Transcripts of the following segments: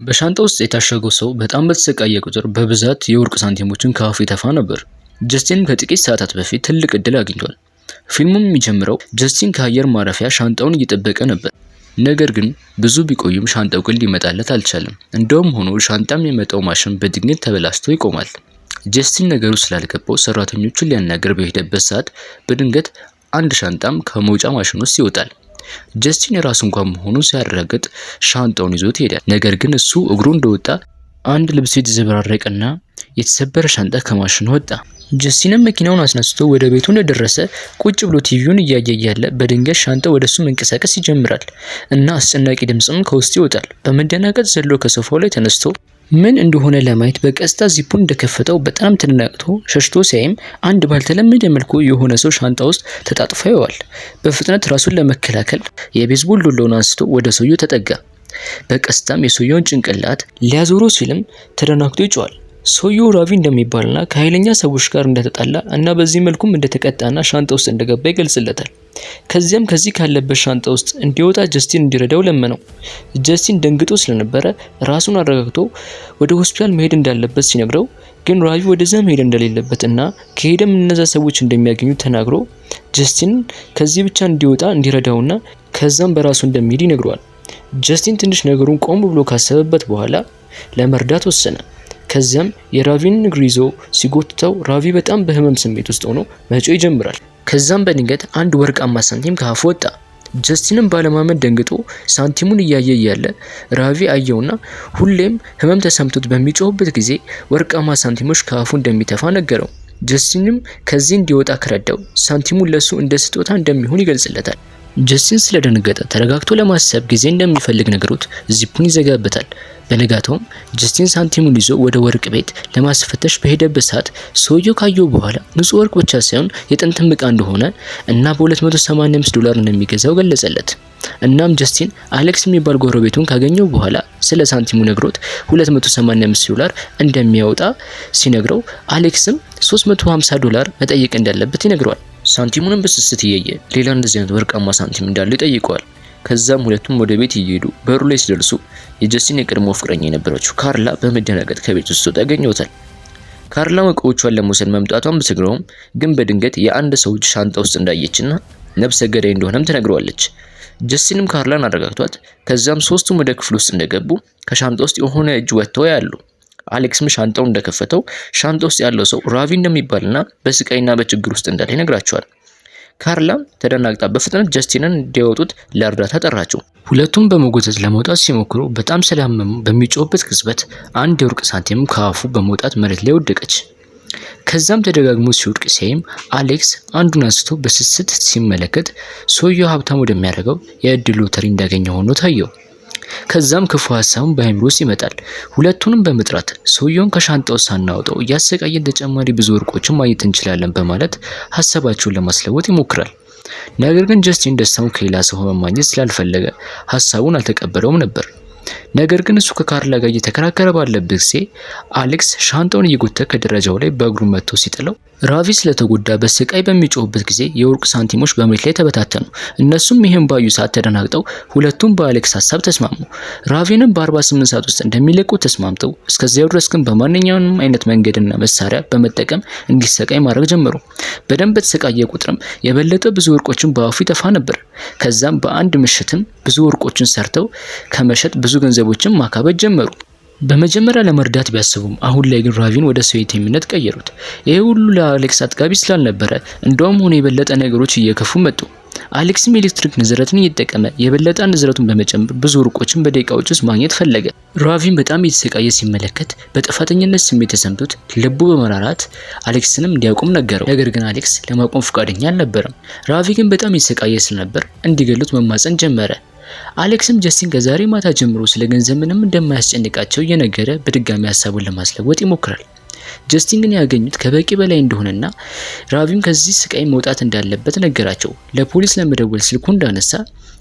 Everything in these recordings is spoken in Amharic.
በሻንጣ ውስጥ የታሸገው ሰው በጣም በተሰቃየ ቁጥር በብዛት የወርቅ ሳንቲሞችን ከአፉ ይተፋ ነበር። ጀስቲን ከጥቂት ሰዓታት በፊት ትልቅ እድል አግኝቷል። ፊልሙም የሚጀምረው ጀስቲን ከአየር ማረፊያ ሻንጣውን እየጠበቀ ነበር። ነገር ግን ብዙ ቢቆይም ሻንጣው ግን ሊመጣለት አልቻለም። እንደውም ሆኖ ሻንጣም የሚመጣው ማሽን በድንገት ተበላሽቶ ይቆማል። ጀስቲን ነገሩ ስላልገባው ሰራተኞቹን ሊያናገር በሄደበት ሰዓት በድንገት አንድ ሻንጣም ከመውጫ ማሽን ውስጥ ይወጣል። ጀስቲን የራሱ እንኳን መሆኑን ሲያረጋግጥ ሻንጣውን ይዞት ይሄዳል። ነገር ግን እሱ እግሩ እንደወጣ አንድ ልብሱ የተዘበራረቀና የተሰበረ ሻንጣ ከማሽኑ ወጣ። ጀስቲንም መኪናውን አስነስቶ ወደ ቤቱ እንደደረሰ ቁጭ ብሎ ቲቪውን እያየ እያለ በድንገት ሻንጣው ወደሱ መንቀሳቀስ ይጀምራል እና አስጨናቂ ድምጽም ከውስጥ ይወጣል። በመደናገጥ ዘሎ ከሶፋው ላይ ተነስቶ ምን እንደሆነ ለማየት በቀስታ ዚፑን እንደከፈተው በጣም ተደናግጦ ሸሽቶ ሲያይም አንድ ባልተለመደ መልኩ የሆነ ሰው ሻንጣ ውስጥ ተጣጥፎ ያየዋል። በፍጥነት ራሱን ለመከላከል የቤዝቦል ዱላውን አንስቶ ወደ ሰውየው ተጠጋ። በቀስታም የሰውየውን ጭንቅላት ሊያዞረው ሲልም ተደናግጦ ይጮሃል። ሰውየው ራቪ እንደሚባልና ከኃይለኛ ሰዎች ጋር እንደተጣላ እና በዚህ መልኩም እንደተቀጣና ሻንጣ ውስጥ እንደገባ ይገልጽለታል። ከዚያም ከዚህ ካለበት ሻንጣ ውስጥ እንዲወጣ ጀስቲን እንዲረዳው ለመነው። ጀስቲን ደንግጦ ስለነበረ ራሱን አረጋግቶ ወደ ሆስፒታል መሄድ እንዳለበት ሲነግረው ግን ራቪ ወደዛ መሄድ እንደሌለበት እና ከሄደም እነዛ ሰዎች እንደሚያገኙ ተናግሮ ጀስቲን ከዚህ ብቻ እንዲወጣ እንዲረዳውና ከዛም በራሱ እንደሚሄድ ይነግረዋል። ጀስቲን ትንሽ ነገሩን ቆም ብሎ ካሰበበት በኋላ ለመርዳት ወሰነ። ከዚያም የራቪን እግር ይዞ ሲጎትተው ራቪ በጣም በህመም ስሜት ውስጥ ሆኖ መጮህ ይጀምራል። ከዛም በድንገት አንድ ወርቃማ ሳንቲም ከአፉ ወጣ። ጀስቲንም ባለማመን ደንግጦ ሳንቲሙን እያየ እያለ ራቪ አየውና ሁሌም ህመም ተሰምቶት በሚጮህበት ጊዜ ወርቃማ ሳንቲሞች ከአፉ እንደሚተፋ ነገረው። ጀስቲንም ከዚህ እንዲወጣ ከረዳው ሳንቲሙን ለሱ እንደ ስጦታ እንደሚሆን ይገልጽለታል። ጀስቲን ስለደነገጠ ተረጋግቶ ለማሰብ ጊዜ እንደሚፈልግ ነግሮት ዚፑን ይዘጋበታል። በነጋታውም ጀስቲን ሳንቲሙን ይዞ ወደ ወርቅ ቤት ለማስፈተሽ በሄደበት ሰዓት ሰውየው ካየው በኋላ ንጹህ ወርቅ ብቻ ሳይሆን የጥንትም ዕቃ እንደሆነ እና $285 እንደሚገዛው ገለጸለት። እናም ጀስቲን አሌክስ የሚባል ጎረቤቱን ካገኘው በኋላ ስለ ሳንቲሙ ነግሮት $285 እንደሚያወጣ ሲነግረው አሌክስም $350 መጠየቅ እንዳለበት ይነግረዋል። ሳንቲሙንም በስስት እያየ ሌላ እንደዚህ አይነት ወርቃማ ሳንቲም እንዳለው ይጠይቀዋል። ከዛም ሁለቱም ወደ ቤት እየሄዱ በሩ ላይ ሲደርሱ የጀስቲን የቀድሞ ፍቅረኛ የነበረችው ካርላ በመደናገጥ ከቤት ውስጥ ያገኘውታል። ካርላ እቃዎቿን ለመውሰድ መምጣቷን ብትነግረውም ግን በድንገት የአንድ ሰው እጅ ሻንጣ ውስጥ እንዳየችና ነፍሰ ገዳይ እንደሆነም ትነግረዋለች። ጀስቲንም ካርላን አረጋግቷት ከዛም ሶስቱም ወደ ክፍል ውስጥ እንደገቡ ከሻንጣ ውስጥ የሆነ እጅ ወጥተው ያሉ። አሌክስም ሻንጣውን እንደከፈተው ሻንጣ ውስጥ ያለው ሰው ራቪ እንደሚባልና በስቃይና በችግር ውስጥ እንዳለ ይነግራቸዋል። ካርላም ተደናግጣ በፍጥነት ጀስቲንን እንዲያወጡት ለእርዳታ ጠራቸው። ሁለቱም በመጎተት ለመውጣት ሲሞክሩ በጣም ስላመሙ በሚጮህበት ቅጽበት አንድ የወርቅ ሳንቲም ከአፉ በመውጣት መሬት ላይ ወደቀች። ከዛም ተደጋግሞ ሲወድቅ ሲያይም አሌክስ አንዱን አንስቶ በስስት ሲመለከት ሰውየው ሀብታም ወደሚያደርገው የእድል ሎተሪ እንዳገኘ ሆኖ ታየው። ከዛም ክፉ ሀሳቡን በአእምሮ ውስጥ ይመጣል። ሁለቱንም በመጥራት ሰውየውን ከሻንጣው ሳናወጣው እያሰቃየን ተጨማሪ ብዙ ወርቆችን ማግኘት እንችላለን በማለት ሀሳባቸውን ለማስለወጥ ይሞክራል። ነገር ግን ጀስቲን ደስታውን ከሌላ ሰው ማግኘት ስላልፈለገ ሀሳቡን አልተቀበለውም ነበር። ነገር ግን እሱ ከካርላ ጋር እየተከራከረ ባለበት ጊዜ አሌክስ ሻንጣውን እየጎተተ ከደረጃው ላይ በእግሩ መጥቶ ሲጥለው ራቪ ስለተጎዳ በስቃይ በሚጮህበት ጊዜ የወርቅ ሳንቲሞች በመሬት ላይ ተበታተኑ። እነሱም ይሄን ባዩ ሰዓት ተደናግጠው ሁለቱም በአሌክስ ሀሳብ ተስማሙ። ራቪንም በ48 ሰዓት ውስጥ እንደሚለቁ ተስማምተው እስከዚያው ድረስ ግን በማንኛውም አይነት መንገድና መሳሪያ በመጠቀም እንዲሰቃይ ማድረግ ጀመሩ። በደንብ በተሰቃየ ቁጥርም የበለጠ ብዙ ወርቆችን በአፉ ይተፋ ነበር። ከዛም በአንድ ምሽትም ብዙ ወርቆችን ሰርተው ከመሸጥ ብዙ ገንዘቦችን ማካበት ጀመሩ። በመጀመሪያ ለመርዳት ቢያስቡም አሁን ላይ ግን ራቪን ወደ ሰይጣንነት ቀየሩት። ይሄ ሁሉ ለአሌክስ አጥጋቢ ስላልነበረ እንደውም ሆነ የበለጠ ነገሮች እየከፉ መጡ። አሌክስም ኤሌክትሪክ ንዝረትን እየተጠቀመ የበለጠ ንዝረቱን በመጨመር ብዙ ወርቆችን በደቂቃዎች ውስጥ ማግኘት ፈለገ። ራቪን በጣም እየተሰቃየ ሲመለከት በጥፋተኝነት ስሜት ተሰምቶት ልቡ በመራራት አሌክስንም እንዲያቆም ነገረው። ነገር ግን አሌክስ ለማቆም ፈቃደኛ አልነበረም። ራቪ ግን በጣም እየተሰቃየ ስለነበር እንዲገሉት መማፀን ጀመረ። አሌክስም ጀስቲን ከዛሬ ማታ ጀምሮ ስለ ገንዘብ ምንም እንደማያስጨንቃቸው እየነገረ በድጋሚ ሀሳቡን ለማስለወጥ ይሞክራል። ጀስቲን ግን ያገኙት ከበቂ በላይ እንደሆነና ራቪም ከዚህ ስቃይ መውጣት እንዳለበት ነገራቸው። ለፖሊስ ለመደወል ስልኩ እንዳነሳ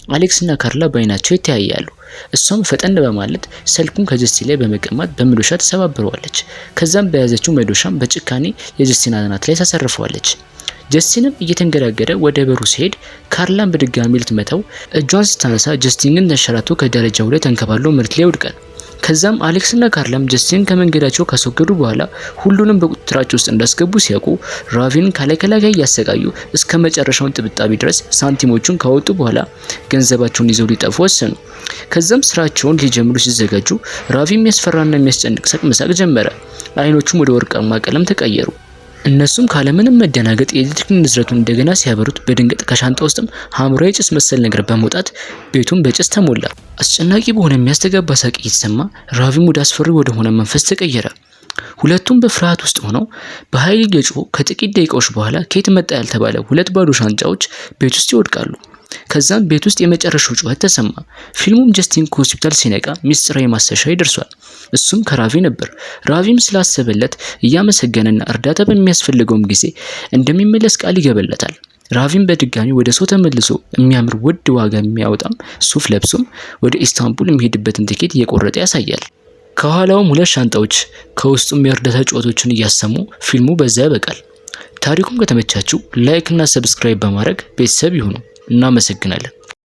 አሌክስና ካርላ በአይናቸው ይተያያሉ። እሷም ፈጠን በማለት ስልኩን ከጀስቲን ላይ በመቀማት በመዶሻ ተሰባብረዋለች። ከዛም በያዘችው መዶሻም በጭካኔ የጀስቲን አናት ላይ ታሳርፈዋለች። ጀስቲንም እየተንገዳገደ ወደ በሩ ሲሄድ ካርላን በድጋሚ ልትመታው እጇን ስታነሳ ጀስቲን ግን ተንሸራቶ ከደረጃው ላይ ተንከባሎ መሬት ላይ ይወድቃል። ከዛም አሌክስ እና ካርላም ጀስቲን ከመንገዳቸው ካስወገዱ በኋላ ሁሉንም በቁጥጥራቸው ውስጥ እንዳስገቡ ሲያውቁ ራቪን ከላይ እያሰቃዩ እስከ መጨረሻው ጥብጣቢ ድረስ ሳንቲሞቹን ካወጡ በኋላ ገንዘባቸውን ይዘው ሊጠፉ ወሰኑ። ከዛም ስራቸውን ሊጀምሩ ሲዘጋጁ ራቪ የሚያስፈራና የሚያስጨንቅ ሳቅ መሳቅ ጀመረ። አይኖቹም ወደ ወርቃማ ቀለም ተቀየሩ። እነሱም ካለምንም መደናገጥ የኤሌክትሪክ ንዝረቱን እንደገና ሲያበሩት በድንገት ከሻንጣ ውስጥም ሐምራዊ ጭስ መሰል ነገር በመውጣት ቤቱን በጭስ ተሞላ። አስጨናቂ በሆነ የሚያስተጋባ ሳቅ እየተሰማ ራቪም ወደ አስፈሪ ወደ ሆነ መንፈስ ተቀየረ። ሁለቱም በፍርሃት ውስጥ ሆነው በኃይል እየጮሁ ከጥቂት ደቂቃዎች በኋላ ከየት መጣ ያልተባለ ሁለት ባዶ ሻንጣዎች ቤት ውስጥ ይወድቃሉ። ከዛም ቤት ውስጥ የመጨረሻው ጩኸት ተሰማ። ፊልሙም ጀስቲን ከሆስፒታል ሲነቃ ሚስጥራዊ ማሰሻ ይደርሷል። እሱም ከራቪ ነበር። ራቪም ስላሰበለት እያመሰገነና እርዳታ በሚያስፈልገውም ጊዜ እንደሚመለስ ቃል ይገበለታል። ራቪም በድጋሚ ወደ ሰው ተመልሶ የሚያምር ውድ ዋጋ የሚያወጣም ሱፍ ለብሶም ወደ ኢስታንቡል የሚሄድበትን ቲኬት እየቆረጠ ያሳያል። ከኋላውም ሁለት ሻንጣዎች ከውስጡም የእርዳታ ጩኸቶችን እያሰሙ ፊልሙ በዛ ያበቃል። ታሪኩም ከተመቻችሁ ላይክ እና ሰብስክራይብ በማድረግ ቤተሰብ ይሁኑ። እናመሰግናለን።